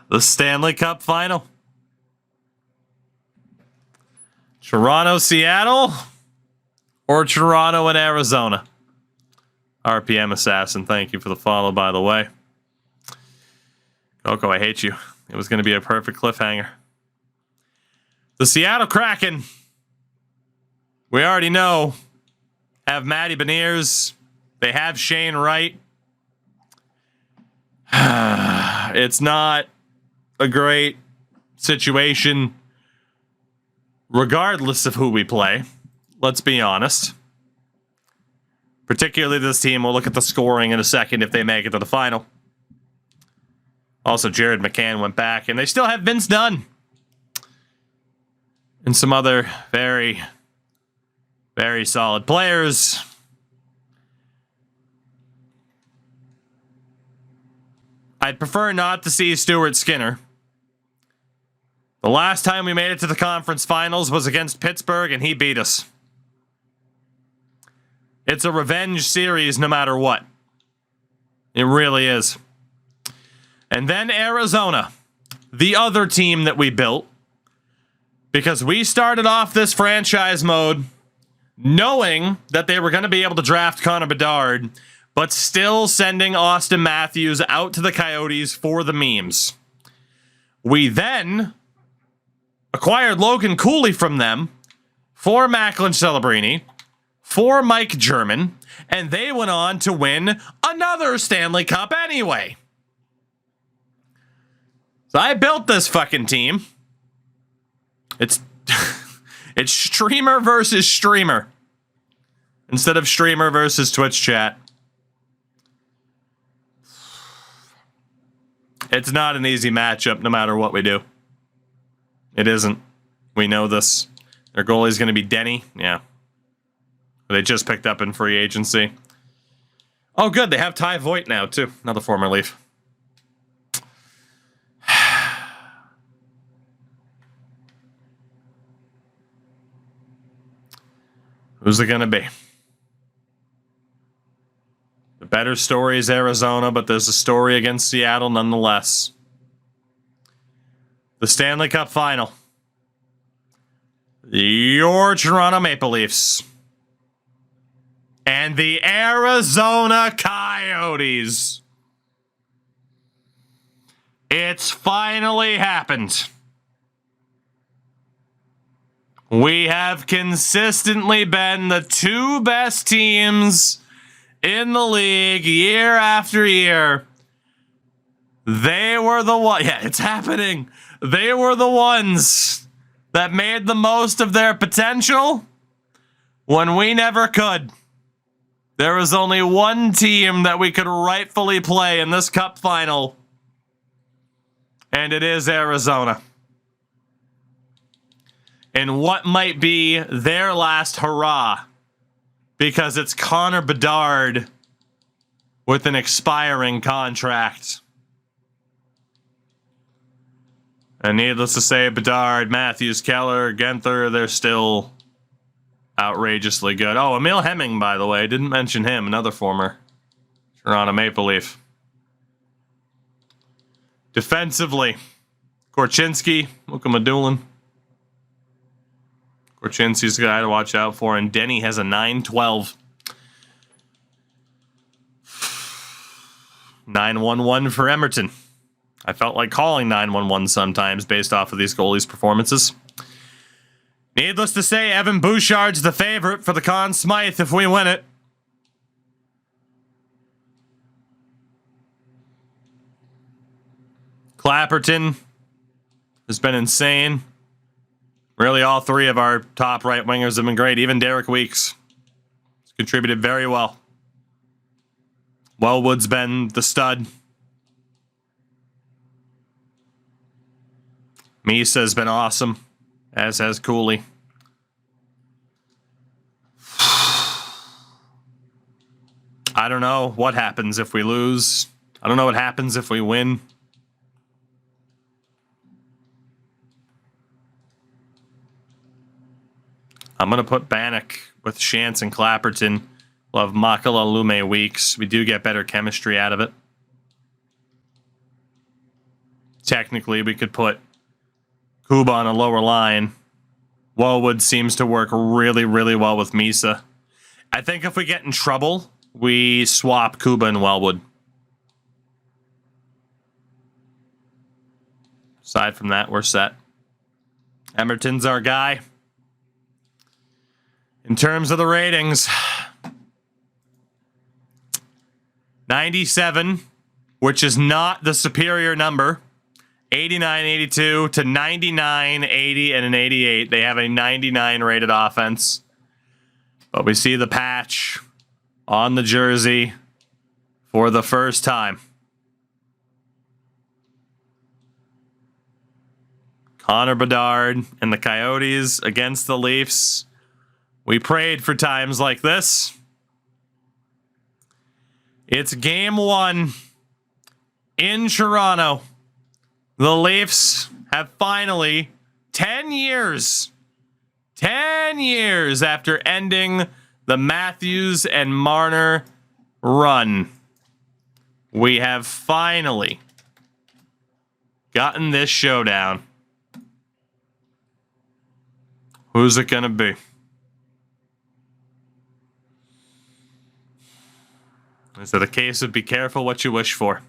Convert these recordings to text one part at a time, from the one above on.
The Stanley Cup Final. Toronto, Seattle, or Toronto and Arizona? RPM Assassin, thank you for the follow, by the way. Coco, I hate you. It was going to be a perfect cliffhanger. The Seattle Kraken, we already know, have Matty Beniers. They have Shane Wright. It's not a great situation regardless of who we play. Let's be honest. Particularly this team. We'll look at the scoring in a second if they make it to the final. Also, Jared McCann went back, and they still have Vince Dunn. And some other very, very solid players. I'd prefer not to see Stuart Skinner. The last time we made it to the conference finals was against Pittsburgh, and he beat us. It's a revenge series no matter what. It really is. And then Arizona, the other team that we built, because we started off this franchise mode knowing that they were going to be able to draft Connor Bedard, but still sending Austin Matthews out to the Coyotes for the memes. We then acquired Logan Cooley from them for Macklin Celebrini, for Mike German, and they went on to win another Stanley Cup anyway. So I built this fucking team. It's it's streamer versus streamer instead of streamer versus Twitch chat. It's not an easy matchup no matter what we do. It isn't. We know this. Their goalie's going to be Denny. Yeah. They just picked up in free agency. Oh, good. They have Ty Voigt now, too. Another former Leaf. Who's it going to be? The better story is Arizona, but there's a story against Seattle nonetheless. The Stanley Cup Final. Your Toronto Maple Leafs. And the Arizona Coyotes. It's finally happened. We have consistently been the two best teams in the league year after year. They were the one. Yeah, it's happening. They were the ones that made the most of their potential when we never could. There was only one team that we could rightfully play in this cup final, and it is Arizona. And what might be their last hurrah, because it's Connor Bedard with an expiring contract. And needless to say, Bedard, Matthews, Keller, Genther, they're still outrageously good. Oh, Emil Hemming, by the way. Didn't mention him. Another former Toronto Maple Leaf. Defensively, Korchinski, Mukamadulin. Korchinski's a guy to watch out for. And Denny has a 9-12. 9-1-1 for Emerton. I felt like calling 9-1-1 sometimes based off of these goalies' performances. Needless to say, Evan Bouchard's the favorite for the Conn Smythe if we win it. Clapperton has been insane. Really, all three of our top right wingers have been great. Even Derek Weeks has contributed very well. Wellwood's been the stud. Misa has been awesome, as has Cooley. I don't know what happens if we lose. I don't know what happens if we win. I'm going to put Bannock with Shantz and Clapperton. We'll have Makala, Lume, Weeks. We do get better chemistry out of it. technically we could put Kuba on a lower line. Wellwood seems to work really, really well with Misa. I think if we get in trouble, we swap Kuba and Wellwood. Aside from that, we're set. Emerton's our guy. In terms of the ratings, 97, which is not the superior number. 89, 82 to 99, 80, and an 88. They have a 99 rated offense. But we see the patch on the jersey for the first time. Connor Bedard and the Coyotes against the Leafs. We prayed for times like this. It's game 1 in Toronto. The Leafs have finally, 10 years after ending the Matthews and Marner run, we have finally gotten this showdown. Who's it going to be? Is it a case of be careful what you wish for?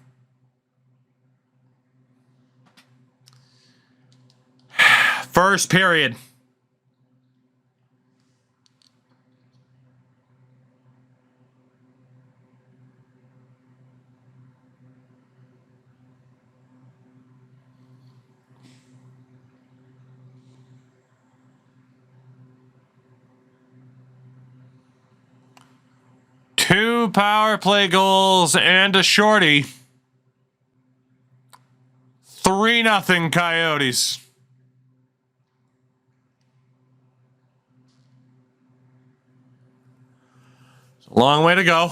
First period. Two power play goals and a shorty. 3-0 Coyotes. Long way to go.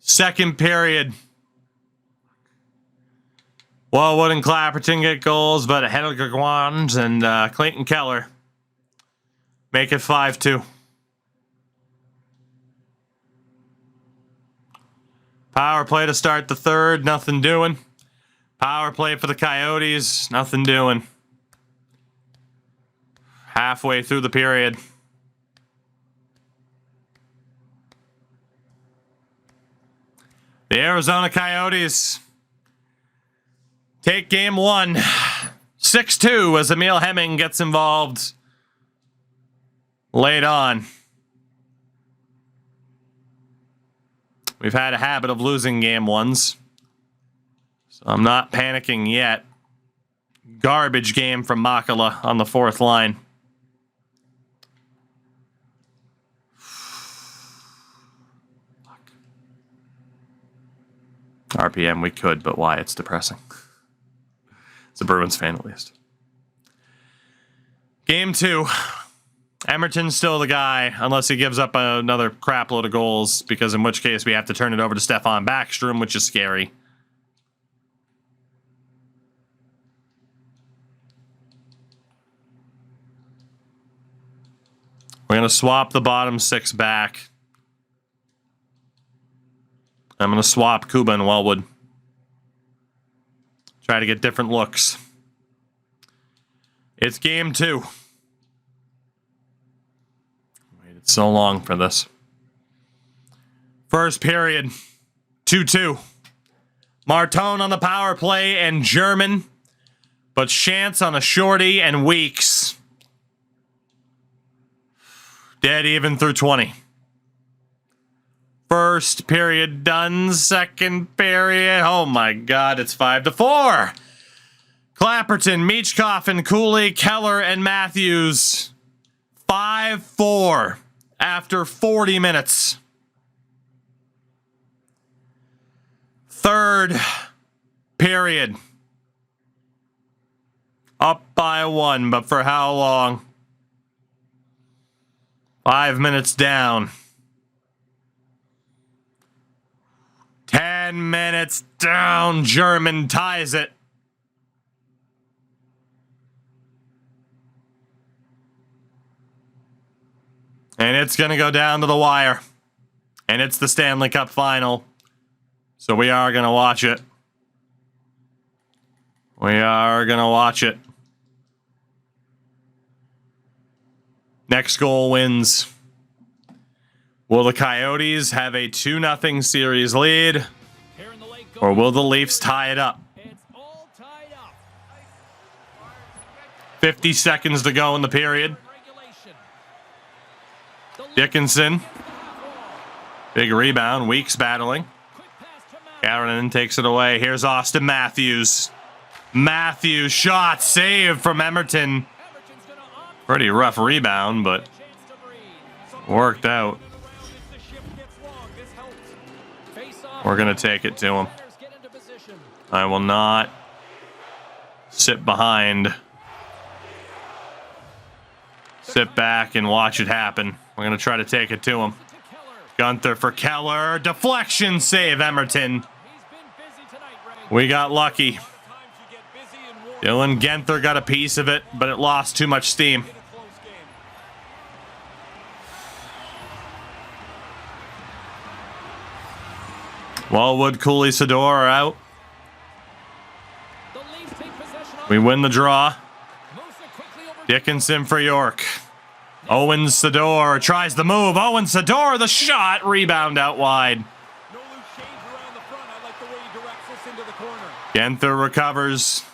Second period. Wellwood and Clapperton get goals, but Hedel Gwans and Clayton Keller make it 5-2. Power play to start the third, nothing doing. Power play for the Coyotes, nothing doing. Halfway through the period. The Arizona Coyotes take game 1, 6-2 as Emil Hemming gets involved late on. We've had a habit of losing game 1s, so I'm not panicking yet. Garbage game from Makala on the fourth line. RPM we could, but why? It's depressing. It's a Bruins fan at least. Game 2. Emerton's still the guy, unless he gives up another crap load of goals, because in which case we have to turn it over to Stefan Backstrom, which is scary. We're going to swap the bottom 6 back. I'm going to swap Kuba and Wellwood. Try to get different looks. It's game 2. Waited so long for this. First period, 2-2. Martone on the power play and German, but Chance on a shorty and Weeks. Dead even through 20. First period done. Second period. Oh my God, it's 5-4. Clapperton, Michkov, and Cooley, Keller, and Matthews. 5-4 after 40 minutes. Third period. Up by 1, but for how long? 5 minutes down. 10 minutes down. German ties it. And it's going to go down to the wire. And it's the Stanley Cup final. So we are going to watch it. We are going to watch it. Next goal wins. Will the Coyotes have a 2-0 series lead? Or will the Leafs tie it up? 50 seconds to go in the period. Dickinson. Big rebound. Weeks battling. Karonen takes it away. Here's Austin Matthews. Matthews shot saved from Emerton. Pretty rough rebound, but worked out. We're going to take it to him. I will not sit behind. Sit back and watch it happen. We're going to try to take it to him. Gunther for Keller. Deflection save, Emerton. We got lucky. Dylan Genther got a piece of it, but it lost too much steam. Wellwood, Cooley, Sador are out. We win the draw. Dickinson for York. Owen Sador tries the move. Owen Sador, the shot. Rebound out wide. Genther recovers.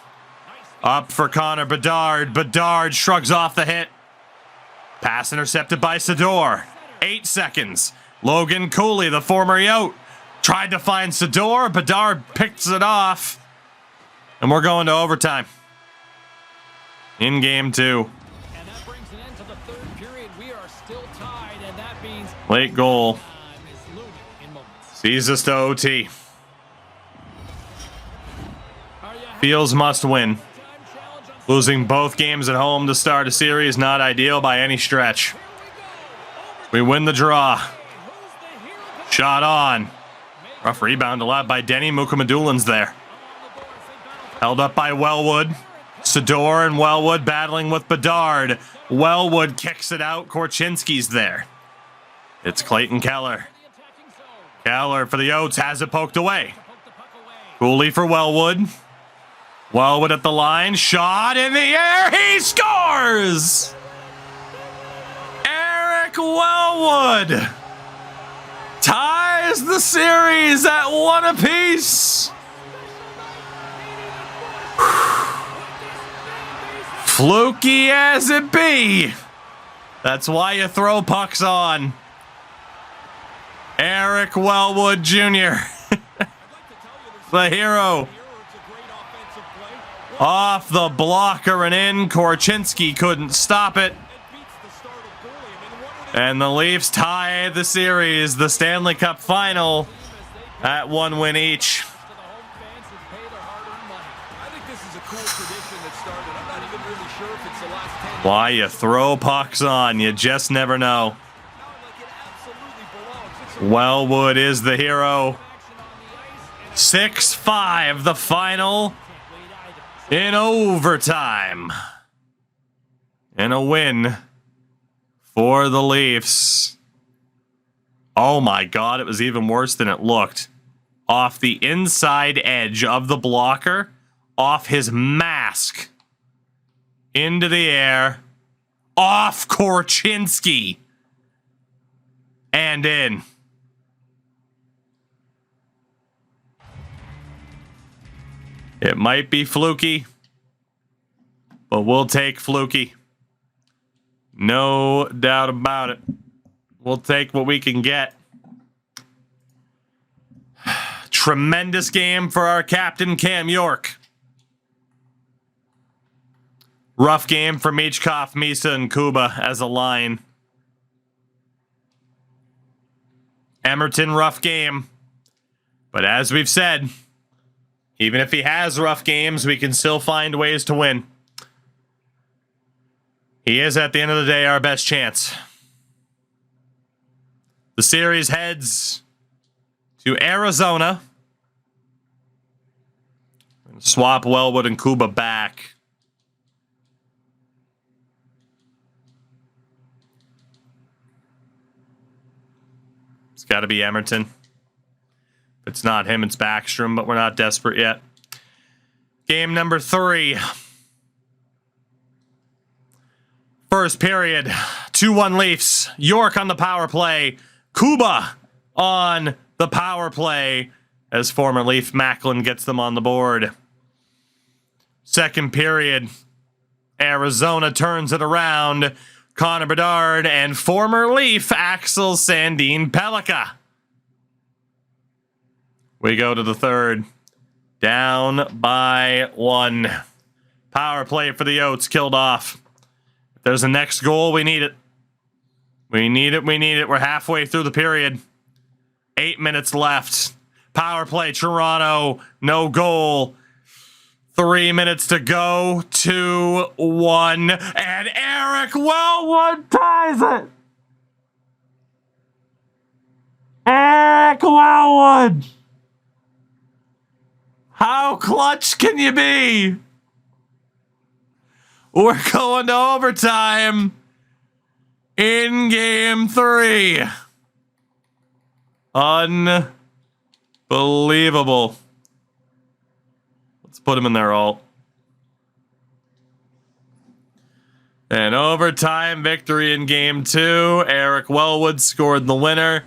Up for Connor Bedard. Bedard shrugs off the hit. Pass intercepted by Sador. 8 seconds. Logan Cooley, the former Yote, tried to find Sador. Bedard picks it off. And we're going to overtime. In game 2. And that brings an end to the third period. We are still tied, and that means late goal sees us to OT. Feels must win. Losing both games at home to start a series, not ideal by any stretch. We win the draw. Shot on. Rough rebound allowed by Denny. Mukhamadulin's there. Held up by Wellwood. Sador and Wellwood battling with Bedard. Wellwood kicks it out. Korchinski's there. It's Clayton Keller. Keller for the Oats has it poked away. Cooley for Wellwood. Wellwood at the line. Shot in the air. He scores! Eric Wellwood ties the series at 1 apiece. Fluky as it be. That's why you throw pucks on. Eric Wellwood Jr. The hero. Off the blocker and in. Korchinski couldn't stop it. And the Leafs tie the series, the Stanley Cup final, at 1 win each. Why you throw pucks on, you just never know. Wellwood is the hero. 6-5, the final in overtime. And a win for the Leafs. Oh my God, it was even worse than it looked. Off the inside edge of the blocker, off his mask. Into the air, off Korchinski, and in. It might be fluky, but we'll take fluky. No doubt about it. We'll take what we can get. Tremendous game for our captain, Cam York. Rough game for Michkov, Misa, and Kuba as a line. Emerton, rough game. But as we've said, even if he has rough games, we can still find ways to win. He is, at the end of the day, our best chance. The series heads to Arizona. Swap Wellwood and Kuba back. It's got to be Emerton. If it's not him, it's Backstrom, but we're not desperate yet. Game number 3. First period, 2-1 Leafs. York on the power play. Kuba on the power play as former Leaf Macklin gets them on the board. Second period, Arizona turns it around. Connor Bedard and former Leaf Axel Sandin Pellikka. We go to the third. Down by 1. Power play for the Oats killed off. If there's a next goal, we need it. We need it. We're halfway through the period. 8 minutes left. Power play, Toronto. No goal. 3 minutes to go. 2-1. And Eric Wellwood ties it. Eric Wellwood. How clutch can you be? We're going to overtime in game 3. Unbelievable. Let's put him in there, alt. An overtime victory in game 2. Eric Wellwood scored the winner.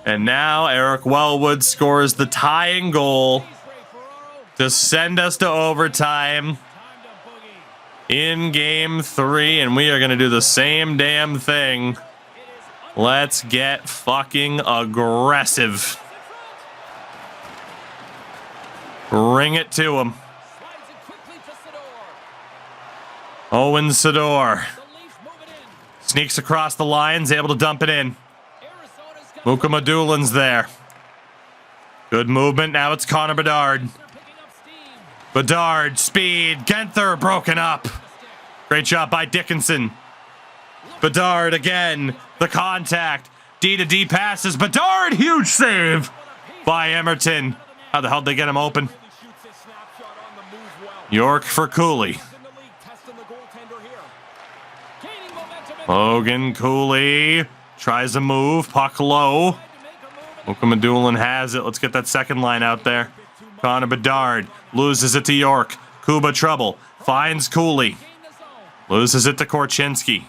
And now Eric Wellwood scores the tying goal to send us to overtime in game 3, and we are going to do the same damn thing. Let's get fucking aggressive. Bring it to him. Owen Sador sneaks across the lines, able to dump it in. Muka Madulin's there. Good movement. Now it's Connor Bedard. Bedard, speed, Genther broken up. Great job by Dickinson. Bedard again, the contact. D-to-D passes, Bedard, huge save by Emerton. How the hell did they get him open? York for Cooley. Logan Cooley tries a move, puck low. Okamadulin has it. Let's get that second line out there. Connor Bedard loses it to York. Kuba trouble. Finds Cooley. Loses it to Korchinski.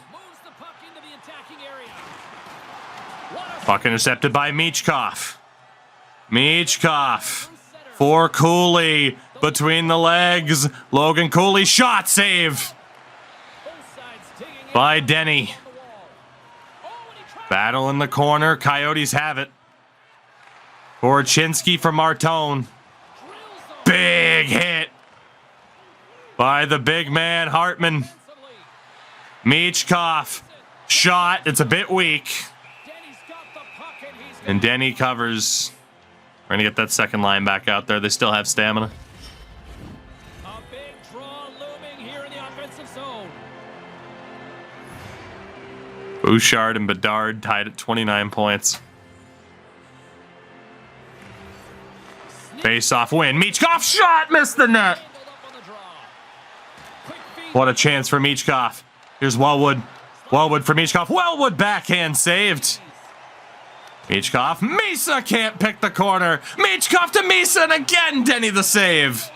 Puck intercepted by Michkov. Michkov for Cooley. Between the legs. Logan Cooley shot save by Denny. Battle in the corner. Coyotes have it. Korchinski for Martone. Big hit by the big man, Hartman. Michkov. Shot. It's a bit weak. And Denny covers. We're going to get that second line back out there. They still have stamina. A big draw looming here in the offensive zone. Bouchard and Bedard tied at 29 points. Face-off win. Michkov shot. Missed the net. What a chance for Michkov. Here's Wellwood. Wellwood for Michkov. Wellwood backhand saved. Michkov. Misa can't pick the corner. Michkov to Misa, and again Denny the save.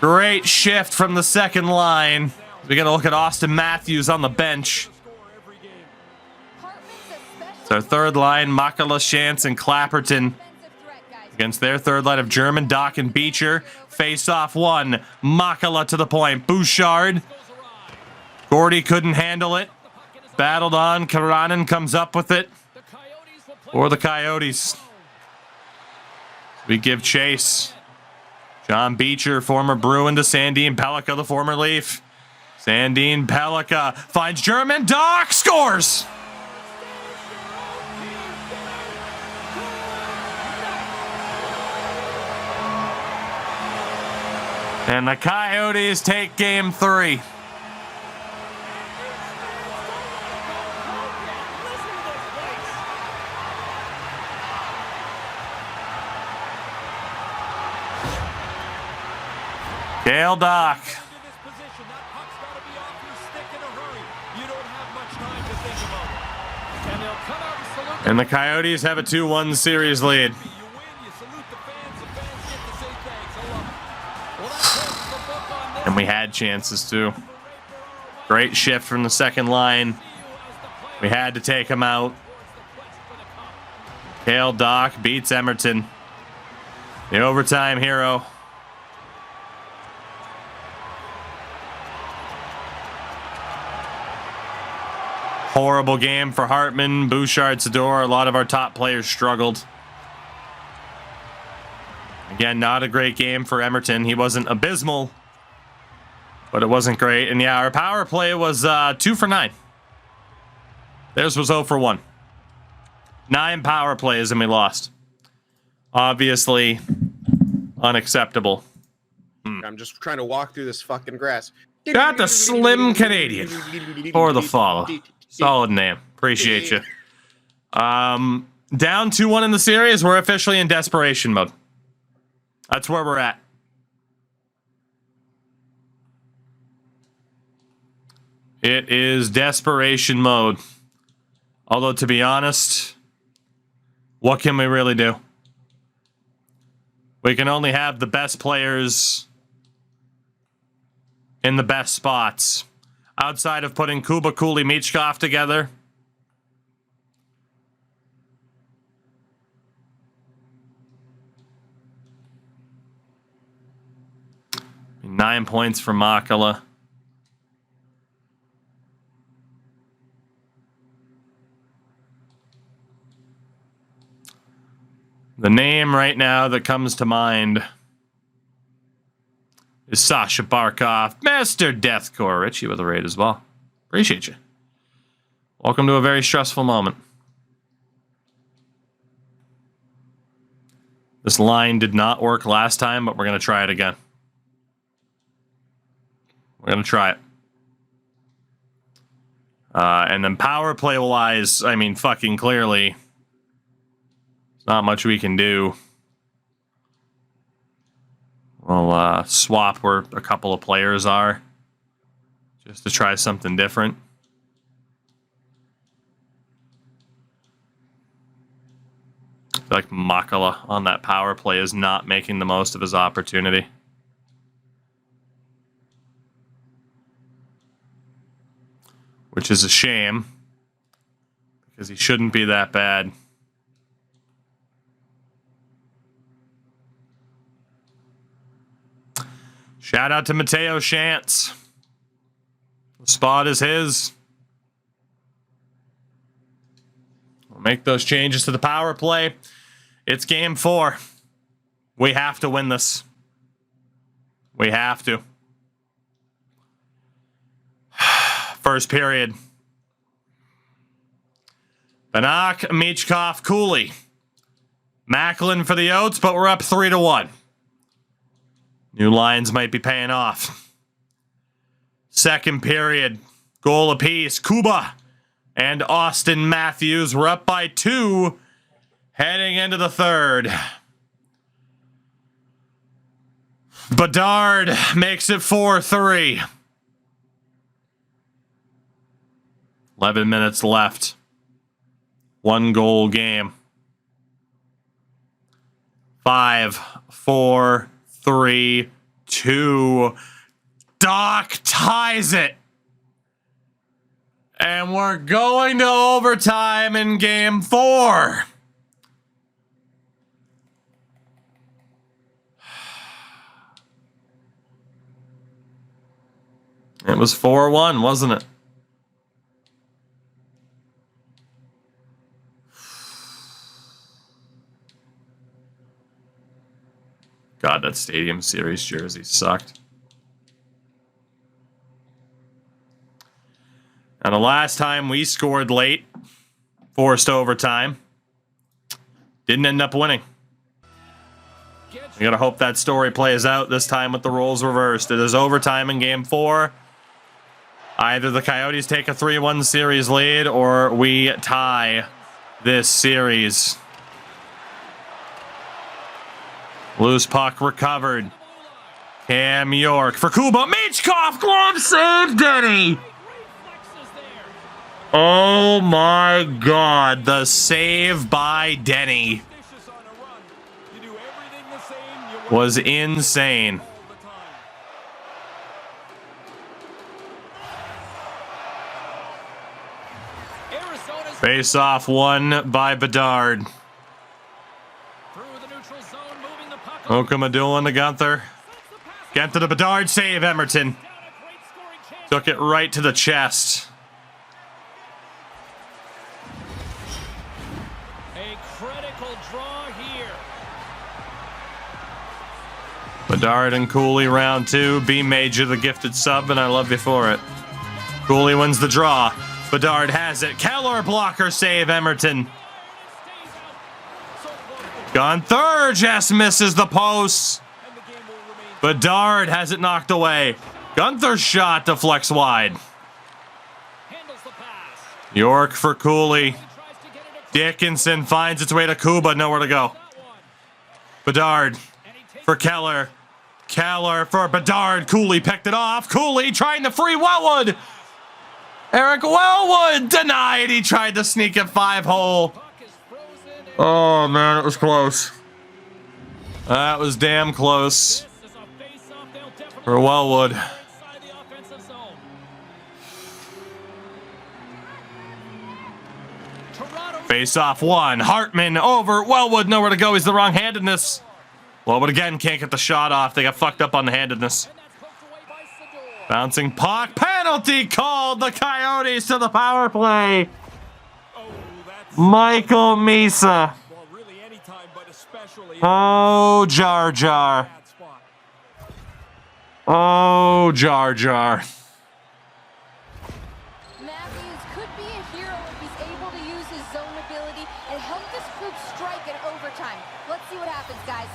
Great shift from the second line. We got to look at Austin Matthews on the bench. It's our third line. Makala, Shantz, and Clapperton. Against their third line of German, Dock, and Beecher. Face-off one. Makala to the point. Bouchard. Gordy couldn't handle it. Battled on. Karanen comes up with it. For the Coyotes. We give chase. John Beecher, former Bruin, to Sandin Pellikka, the former Leaf. Sandin Pellikka finds German. Dock scores! And the Coyotes take game 3. Cale Dock. And the Coyotes have a 2-1 series lead. And we had chances too. Great shift from the second line. We had to take him out. Cale Dock beats Emerton. The overtime hero. Horrible game for Hartman, Bouchard, Sador. A lot of our top players struggled. Again, not a great game for Emerton. He wasn't abysmal, but it wasn't great. And yeah, our power play was 2 for 9. Theirs was 0 for 1. 9 power plays and we lost. Obviously unacceptable. I'm just trying to walk through this fucking grass. Got the Slim Canadian for the follow. Solid name. Appreciate you. Down 2-1 in the series. We're officially in desperation mode. That's where we're at. It is desperation mode. Although, to be honest, what can we really do? We can only have the best players in the best spots. Outside of putting Kuba, Cooley, Michkov together. Nine points for Makala. The name right now that comes to mind is Sasha Barkov, Master Deathcore. Richie with a raid as well. Appreciate you. Welcome to a very stressful moment. This line did not work last time, but we're going to try it again. We're going to try it. And then power play wise, I mean, fucking clearly, there's not much we can do. We'll swap where a couple of players are, just to try something different. I feel like Makala on that power play is not making the most of his opportunity. Which is a shame, because he shouldn't be that bad. Shout out to Mateo Shantz. The spot is his. We'll make those changes to the power play. It's game 4. We have to win this. We have to. First period. Banak, Michkov, Cooley. Macklin for the Oats, but we're up 3-1. New lines might be paying off. Second period. Goal apiece. Kuba and Austin Matthews. We're up by 2 heading into the third. Bedard makes it 4-3. 11 minutes left. 1 goal game. 5, 4, 3, 2. Doc ties it. And we're going to overtime in game 4. It was 4-1, wasn't it? God, that Stadium Series jersey sucked. And the last time we scored late, forced overtime, didn't end up winning. We gotta hope that story plays out this time with the roles reversed. It is overtime in game 4. Either the Coyotes take a 3-1 series lead or we tie this series. Loose puck recovered. Cam York for Kuba. Michkov, glove save, Denny. Oh my God, the save by Denny was insane. Face off won by Bedard. Through the neutral zone, moving the puck. Okama to Gunther. Get to the Bedard save, Emerton. Took it right to the chest. A critical draw here. Bedard and Cooley round 2. B Major the gifted sub, and I love you for it. Cooley wins the draw. Bedard has it. Keller blocker save, Emerton. Gunther just misses the post. Bedard has it knocked away. Gunther's shot deflects wide. York for Cooley. Dickinson finds its way to Kuba. Nowhere to go. Bedard for Keller. Keller for Bedard. Cooley picked it off. Cooley trying to free Wellwood. Eric Wellwood denied. He tried to sneak a 5-hole. Oh, man, it was close. That was damn close for Wellwood. Face off one. Hartman over Wellwood. Nowhere to go. He's the wrong-handedness. Wellwood again can't get the shot off. They got fucked up on the handedness. Bouncing puck. Penalty called. The Coyotes to the power play. Michael Misa. Oh, Jar Jar. Oh, Jar Jar. Matthews could be a hero if he's able to use his zone ability and help this group strike in overtime. Let's see what happens, guys.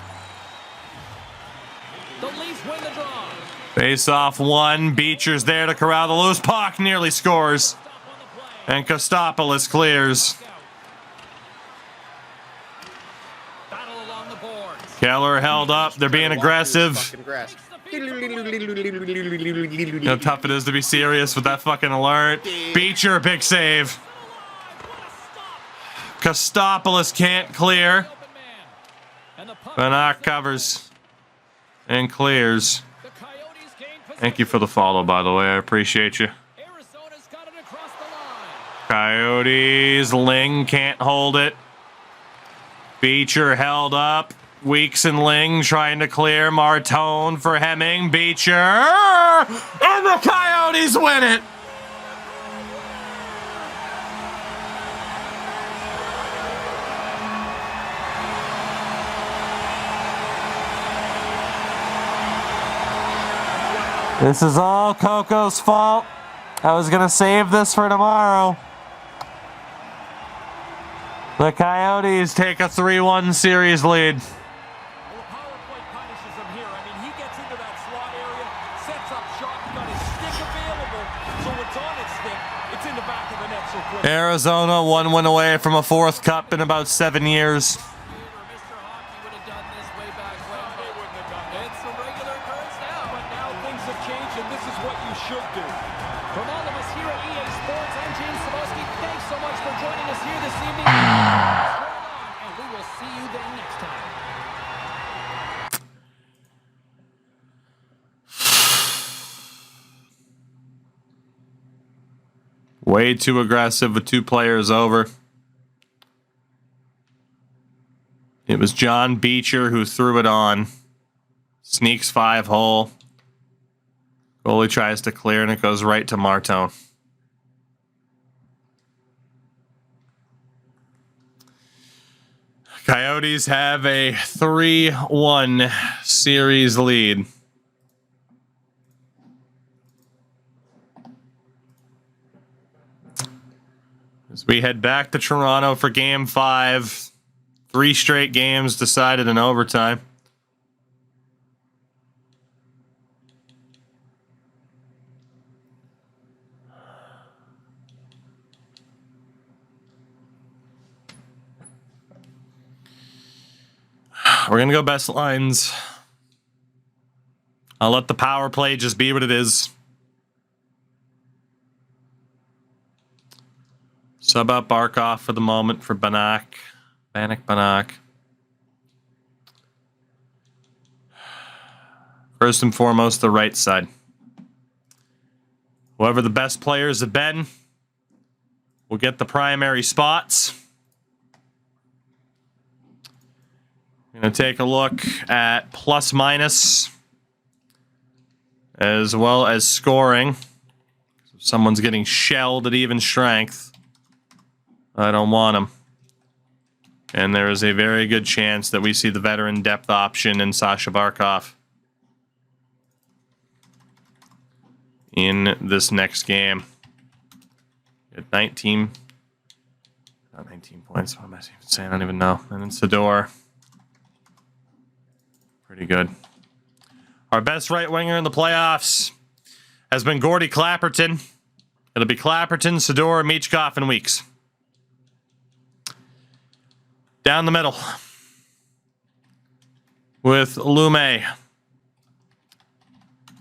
The Leafs win the draw. Face off one. Beecher's there to corral the loose puck. Nearly scores. And Kostopoulos clears. Battle along the boards. Keller held up. They're being aggressive. You know how tough it is to be serious with that fucking alert. Beecher, big save. Kostopoulos can't clear. Banak covers and clears. Thank you for the follow, by the way. I appreciate you. Coyotes. Ling can't hold it. Beecher held up. Weeks and Ling trying to clear. Martone for Hemming. Beecher. And the Coyotes win it. This is all Coco's fault. I was going to save this for tomorrow. The Coyotes take a 3-1 series lead. Well, the power play punishes him here. I mean, he gets into that slot area, sets up shot, got his stick available, so it's on its stick. It's in the back of the net so quick. Arizona 1 win away from a 4th cup in about 7 years. Mr. Hockey would have done this way back when. They wouldn't have done it. It's a regular occurrence now. But now things have changed, and this is what you should do. From all of us here at EA Sports, I'm James Saboski. Thanks so much for joining us here this evening. And we will see you then next time. Way too aggressive with 2 players over. It was John Beecher who threw it on. Sneaks 5-hole. Goalie tries to clear and it goes right to Martone. Coyotes have a 3-1 series lead. As we head back to Toronto for Game 5. 3 straight games decided in overtime. We're going to go best lines. I'll let the power play just be what it is. Sub out Barkov for the moment for Banak. Banak. First and foremost, the right side. Whoever the best players have been, will get the primary spots. I'm going to take a look at plus minus as well as scoring. If someone's getting shelled at even strength, I don't want them. And there is a very good chance that we see the veteran depth option in Sasha Barkov in this next game. At 19 points. What am I even saying? I don't even know. And then Sador. Pretty good. Our best right winger in the playoffs has been Gordy Clapperton. It'll be Clapperton, Sador, Michkov, and Weeks. Down the middle with Lume.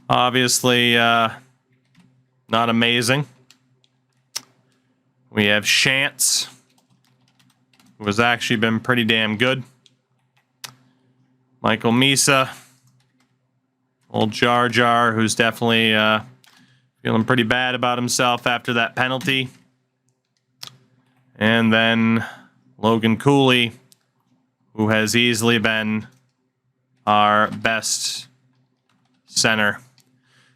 Obviously, not amazing. We have Shantz, who has actually been pretty damn good. Michael Misa. Old Jar Jar, who's definitely feeling pretty bad about himself after that penalty. And then Logan Cooley, who has easily been our best center.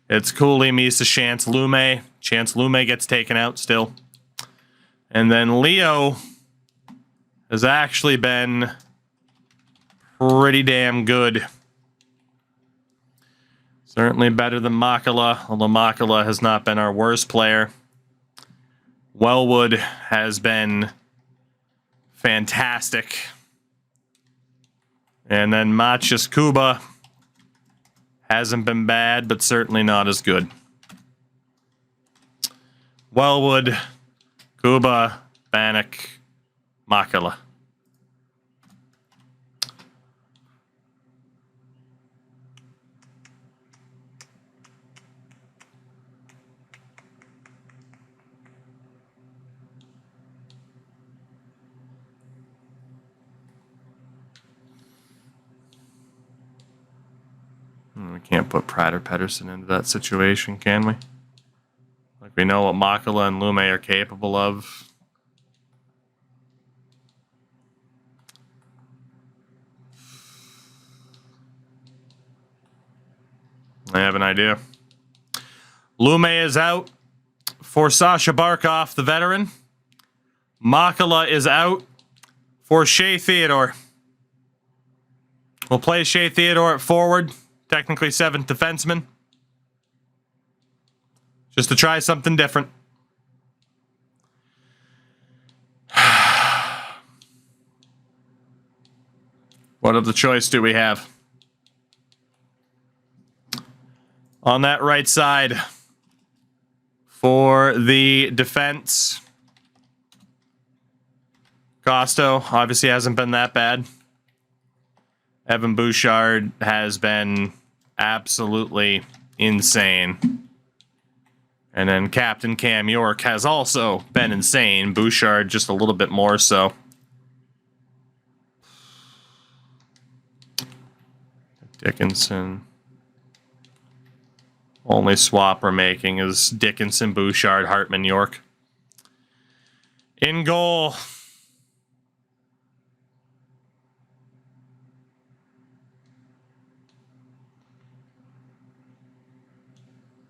It's Cooley, Misa, Shantz, Lume. Chance Lume gets taken out still. And then Leo has actually been pretty damn good. Certainly better than Makala, although Makala has not been our worst player. Wellwood has been fantastic. And then Machis Kuba hasn't been bad, but certainly not as good. Wellwood, Kuba, Bannock, Makala. We can't put Pratt or Pedersen into that situation, can we? Like, we know what Makala and Lume are capable of. I have an idea. Lume is out for Sasha Barkov, the veteran. Makala is out for Shea Theodore. We'll play Shea Theodore at forward. Technically seventh defenseman. Just to try something different. What of the choice do we have? On that right side for the defense, Costo obviously hasn't been that bad. Evan Bouchard has been absolutely insane. And then Captain Cam York has also been insane. Bouchard just a little bit more so. Dickinson. Only swap we're making is Dickinson, Bouchard, Hartman, York. In goal.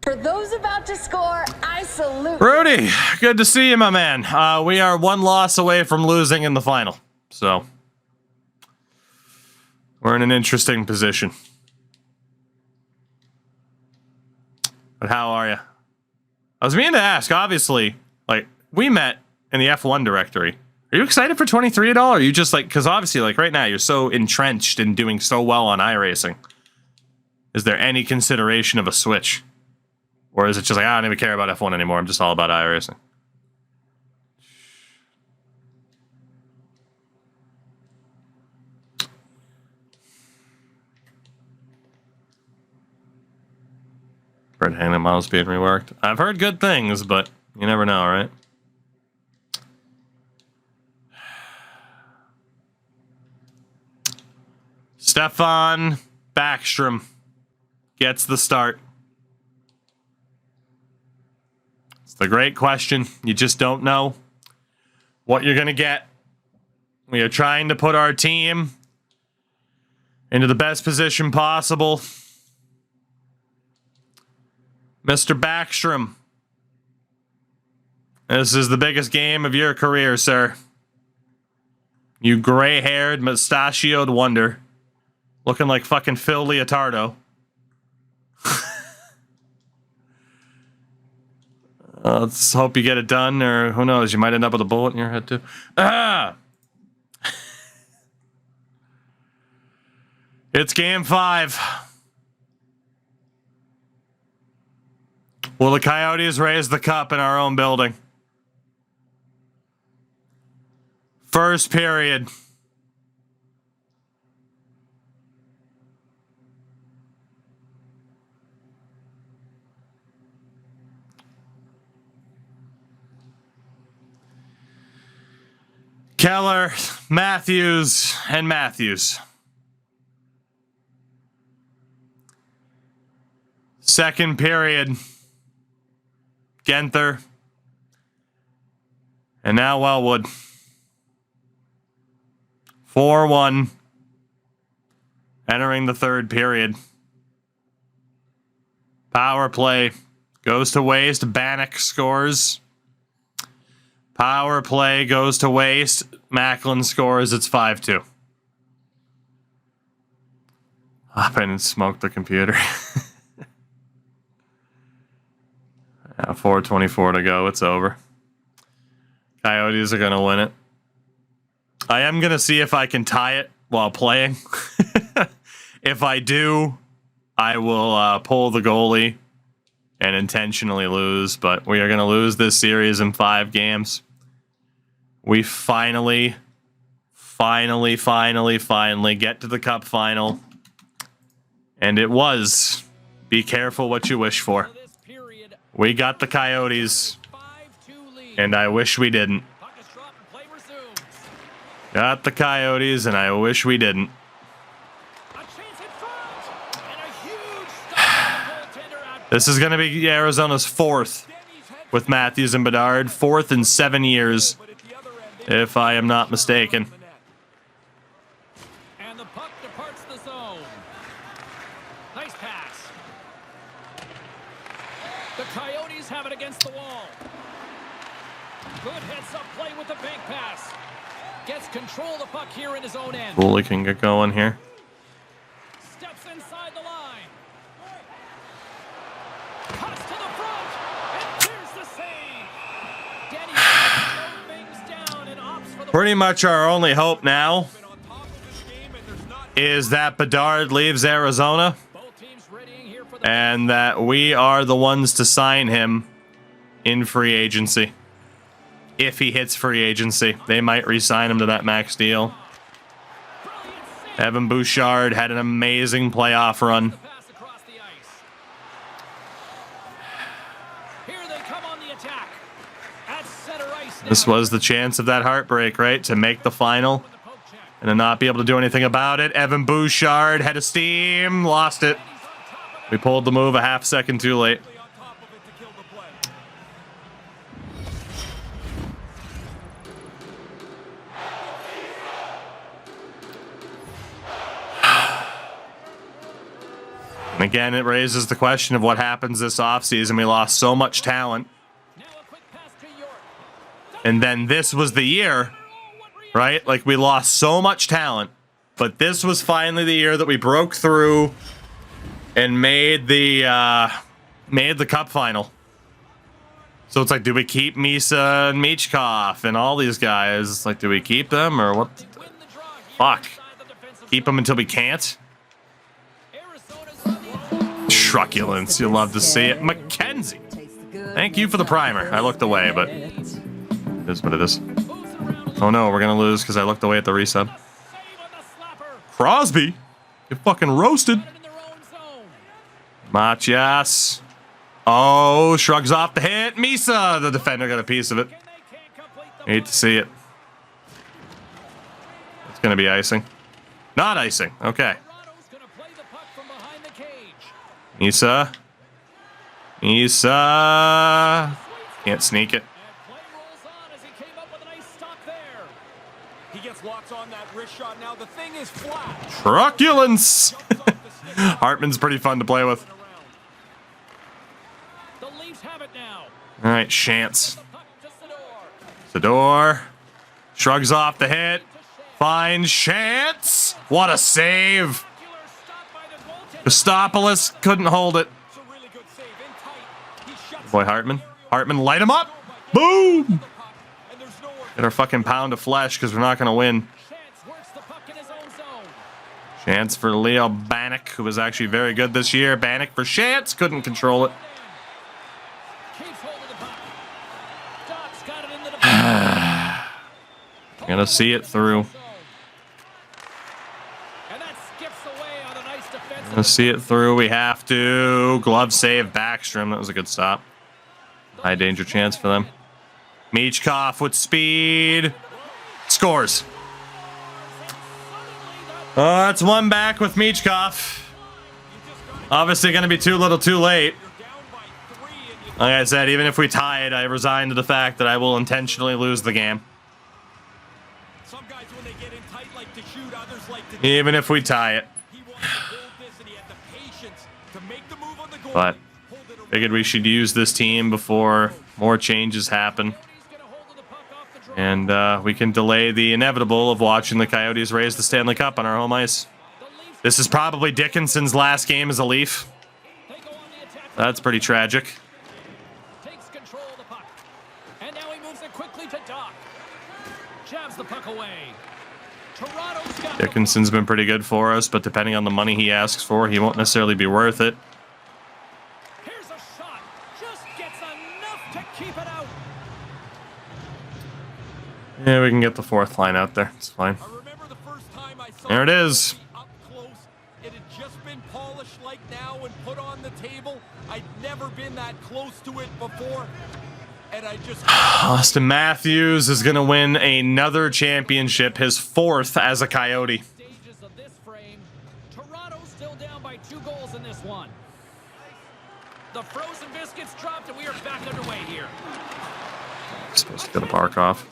For those about to score, I salute. Rudy, good to see you, my man. We are one loss away from losing in the final. So, we're in an interesting position. But how are you? I was meaning to ask, obviously, like, we met in the F1 directory. Are you excited for 23 at all? Or are you just like, because obviously, like, right now, you're so entrenched in doing so well on iRacing. Is there any consideration of a switch? Or is it just like, I don't even care about F1 anymore, I'm just all about iRacing? Brett Hannah models being reworked. I've heard good things, but you never know, right? Stefan Backstrom gets the start. It's the great question. You just don't know. what you're going to get. We are trying to put our team into the best position possible. Mr. Backstrom, this is the biggest game of your career, sir. You gray-haired, mustachioed wonder. Looking like fucking Phil Leotardo. Let's hope you get it done, or who knows, you might end up with a bullet in your head, too. Ah! It's game 5. Will the Coyotes raise the cup in our own building? First period. Keller, Matthews, and Matthews. Second period. Genther. And now Wellwood. 4-1. Entering the third period. Power play goes to waste. Bannock scores. Power play goes to waste. Macklin scores. It's 5-2. Hop in and smoke the computer. 4:24 to go. It's over. Coyotes are going to win it. I am going to see if I can tie it while playing. If I do, I will pull the goalie and intentionally lose. But we are going to lose this series in 5 games. We finally get to the cup final. And it was, be careful what you wish for. We got the Coyotes, and I wish we didn't. Got the Coyotes, and I wish we didn't. This is going to be Arizona's 4th with Matthews and Bedard. 4th in 7 years, if I am not mistaken. And the puck departs the zone. Nice pass. The Coyotes have it against the wall. Good heads-up play with the bank pass. Gets control of the puck here in his own end. Goalie can get going here. Steps inside the line. Cuts to the front. And here's the save. Denny slows things down and opts for the Pretty much our only hope now is that Bedard leaves Arizona both teams readying here for the and that we are the ones to sign him in free agency. If he hits free agency, they might re-sign him to that max deal. Evan Bouchard had an amazing playoff run. pass across the ice. Here they come on the attack. At center ice now. This was the chance of that heartbreak, right? To make the final The poke check. and to not be able to do anything about it. Evan Bouchard had a steam, lost it. We pulled the move a half second too late. On top of it to kill the play. And again, it raises the question of what happens this offseason. We lost so much talent. Now a quick pass to York. And then this was the year, right? Like, we lost so much talent. But this was finally the year that we broke through and made the cup final. So it's like, do we keep Misa and Michkov and all these guys? It's like, do we keep them or what? Win the draw here Fuck. inside the defensive Keep them until we can't? Arizona's on the Truculence, you love to see it. Mackenzie, thank you for the primer. I looked away, but it is what it is. Oh no, we're gonna lose because I looked away at the resub. save on the slapper. Crosby, get fucking roasted. In their own zone. Matias. Oh, shrugs off the hit. Misa, the defender, got a piece of it. And they can't complete the Hate to see it. It's gonna be icing. Not icing. Okay. Toronto's gonna play the puck from behind the cage. Misa. Misa. Can't sneak it. And play rolls on as he came up with a nice stop wrist shot now. The thing is flat. Truculence. Hartman's pretty fun to play with. The Leafs have it now. All right, Chance. The puck to Sador. Sador shrugs off the hit. Finds Chance. What a save. Stop by the goaltender. Christopoulos couldn't hold it. It's a really good save. In tight. He shuts Boy, Hartman. Hartman, light him up. Boom. the puck, and there's nowhere. Get our fucking pound of flesh because we're not going to win. Chance works the puck in his own zone. Chance for Leo Bannock, who was actually very good this year. Bannock for Chance. Couldn't control it. Keeps hold of the puck. Doc's got it into the Gonna see it through. And that skips away on a nice defensive. Gonna see it through. We have to. Glove save Backstrom. That was a good stop. High danger chance for them. Michkov with speed. Scores. Oh, that's one back with Michkov. Obviously going to be too little too late. Like I said, even if we tie it, I resign to the fact that I will intentionally lose the game. Some guys, when they get in tight, like to shoot, others like to. Even if we tie it. He wanted to hold this, and he had the patience to make the move on the goal. But figured we should use this team before more changes happen. And we can delay the inevitable of watching the Coyotes raise the Stanley Cup on our home ice. This is probably Dickinson's last game as a Leaf. That's pretty tragic. Takes control of the puck. And now he moves it quickly to Doc. Jabs the puck away. Toronto's got Dickinson's been pretty good for us, but depending on the money he asks for, he won't necessarily be worth it. Here's a shot. Just gets enough to keep it out. Yeah, we can get the fourth line out there. It's fine. I remember the first time I saw There it is. up close. It had just been polished like now and put on the table. I'd never been that close to it before. And I just Austin Matthews is going to win another championship, his fourth as a Coyote. stages of this frame. Toronto's still down by 2 goals in this one. The frozen biscuits dropped and we are back underway here. Supposed to go to Barkov.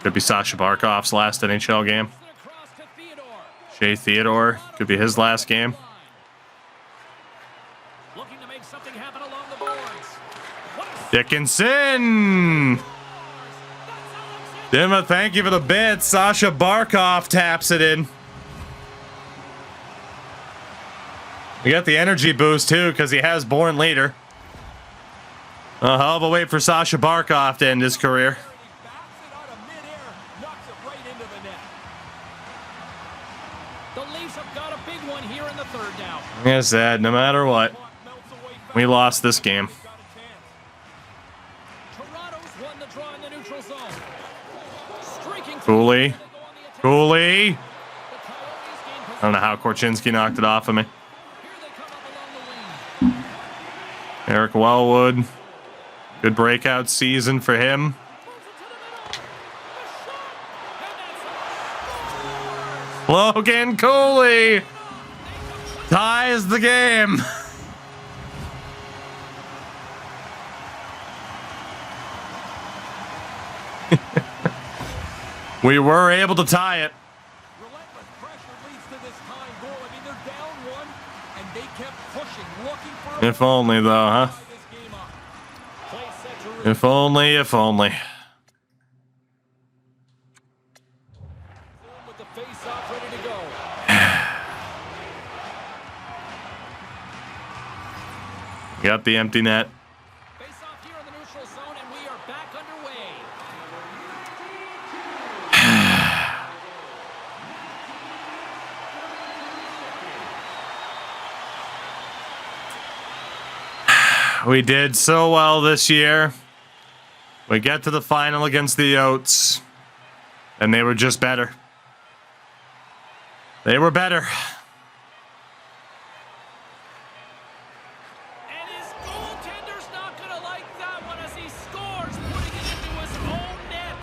Could be Sasha Barkov's last NHL game. Across to Theodore. Shea Theodore could be his last game. Looking to make something happen along the boards. What a Dickinson! Dimma, thank you for the bid. Sasha Barkov taps it in. We got the energy boost too because he has Born Leader. A hell of a wait for Sasha Barkov to end his career. He bats it out of midair, knocks it right into the net. The Leafs have got a big one here in the third now. Like I said, no matter what, Puck melts away fast. we lost this game. Got a chance. Toronto's won the draw in the neutral zone. Streaking through, Cooley. they go on the attack. Cooley. The Coyotes gain I don't know how Korchinski knocked it off of me. Here they come up along the wing. Eric Wellwood. Good breakout season for him. Logan Cooley ties the game. We were able to tie it. Relentless pressure leads to this tying goal. I mean, they're down 1, and they kept pushing, looking for a If only, though, huh? tie this game up. Play set to If only, if only. with the face-off ready to go. Got the empty net. Face-off here in the neutral zone, and we are back underway. We did so well this year. We get to the final against the Oats, and they were just better. They were better. And his goaltender's not going to like that one as he scores, putting it into his own net.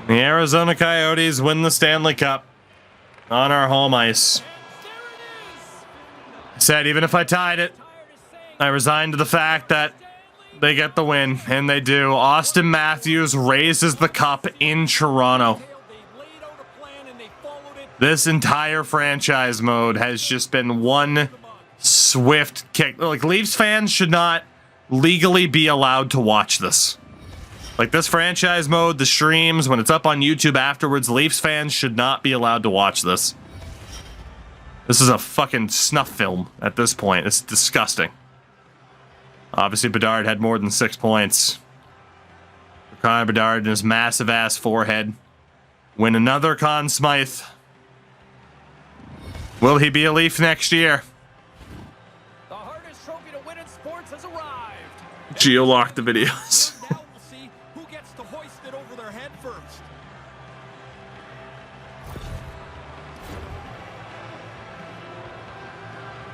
The Arizona Coyotes win the Stanley Cup on our home ice. There it is. I said even if I tied it, Tired of saying I resigned to the fact that Stanley they get the win, and they do. Austin Matthews raises the cup in Toronto. This entire franchise mode has just been one swift kick. Like, Leafs fans should not legally be allowed to watch this. Like, this franchise mode, the streams, when it's up on YouTube afterwards, Leafs fans should not be allowed to watch this. This is a fucking snuff film at this point. It's disgusting. Obviously, Bedard had more than 6 points. Connor Bedard and his massive ass forehead win another Conn Smythe. Will he be a Leaf next year? The hardest trophy to win in sports has arrived. Geolock the videos. Now we'll see who gets to hoist it over their head first.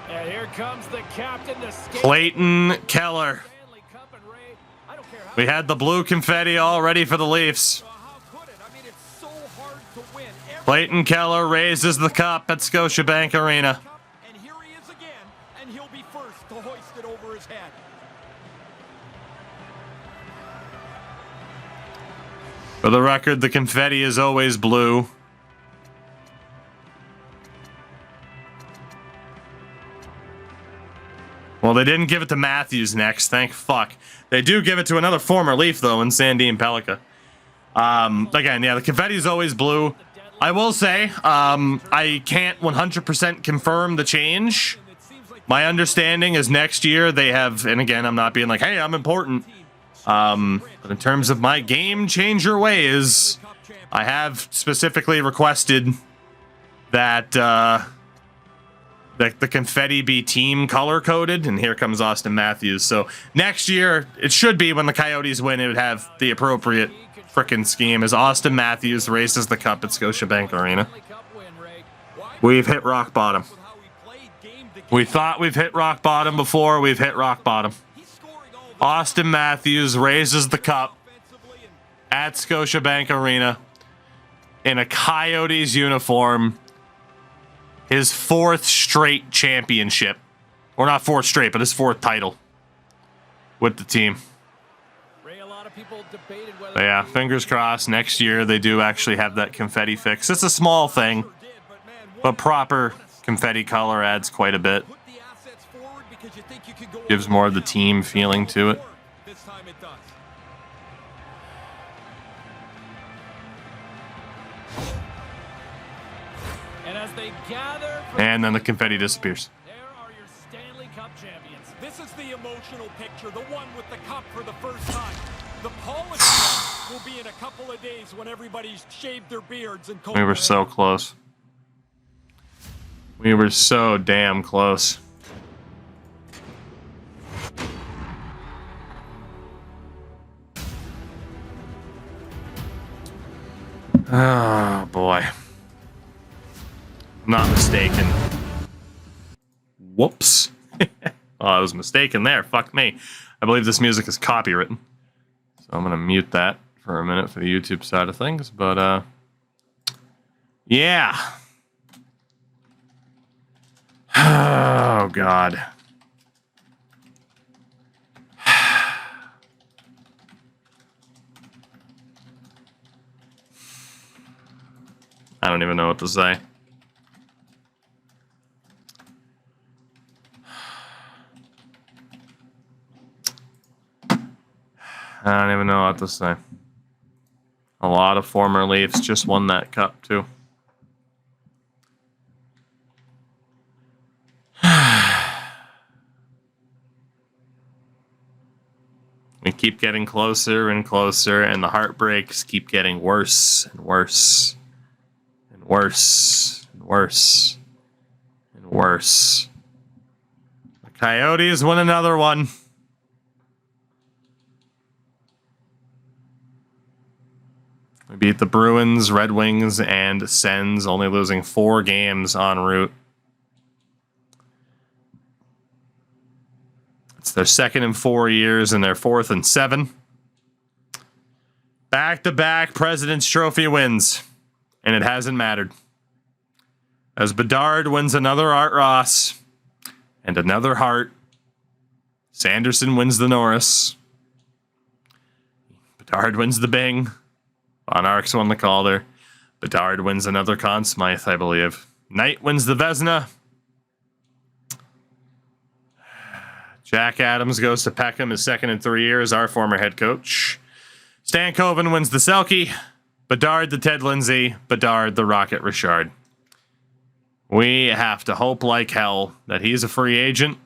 And here comes the captain to skate. Clayton Keller. Stanley Cup, and Ray, I don't care how We had the blue confetti all ready for the Leafs. how could it? I mean, it's so hard to win. Every Clayton Keller raises the cup at Scotiabank Arena. cup, and here he is again, and he'll be first to hoist it over his head. For the record, the confetti is always blue. Well, they didn't give it to Matthews next, thank fuck. They do give it to another former Leaf, though, in Sandine Pellikka. Again, yeah, the confetti is always blue. I will say, I can't 100% confirm the change. My understanding is next year they have, and again, I'm not being like, hey, I'm important. But in terms of my game changer ways, I have specifically requested that the confetti be team color coded, and here comes Austin Matthews. So next year, it should be when the Coyotes win, it would have the appropriate frickin' scheme as Austin Matthews races the cup at Scotiabank Arena. We've hit rock bottom. We thought we've hit rock bottom before. We've hit rock bottom. Austin Matthews raises the cup at Scotiabank Arena in a Coyotes uniform. His 4th straight championship. Or not 4th straight, but his 4th title with the team. Ray, a lot of people debated whether But yeah, fingers crossed. Next year, they do actually have that confetti fix. It's a small thing, but proper confetti color adds quite a bit. put the assets forward because you think you could go Gives over more the of the top. team feeling to it. This time it does. And as they gather for And then the confetti disappears. there are your Stanley Cup champions. This is the emotional picture, the one with the cup for the first time. The polished one will be in a couple of days when everybody's shaved their beards and combed We were their so hair. close. We were so damn close. Oh boy. Not mistaken. Whoops. Oh, I was mistaken there. Fuck me. I believe this music is copywritten. So I'm going to mute that for a minute for the YouTube side of things. But, yeah. Oh, God. I don't even know what to say. I don't even know what to say. A lot of former Leafs just won that cup, too. We keep getting closer and closer, and the heartbreaks keep getting worse and worse. And worse and worse and worse. The Coyotes win another one. We beat the Bruins, Red Wings, and Sens, only losing 4 games en route. It's their 2nd in 4 years and their 4th in 7. Back-to-back President's Trophy wins, and it hasn't mattered. As Bedard wins another Art Ross and another Hart, Sanderson wins the Norris, Bedard wins the Bing. Von Arx won the Calder. Bedard wins another Conn Smythe, I believe. Knight wins the Vezina. Jack Adams goes to Peckham, his second in 3 years, our former head coach. Stankoven wins the Selke. Bedard the Ted Lindsay. Bedard the Rocket Richard. We have to hope like hell that he's a free agent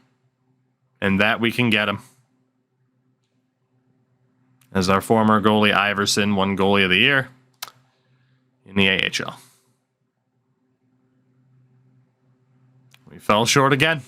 and that we can get him. As our former goalie Iverson won goalie of the year in the AHL. We fell short again.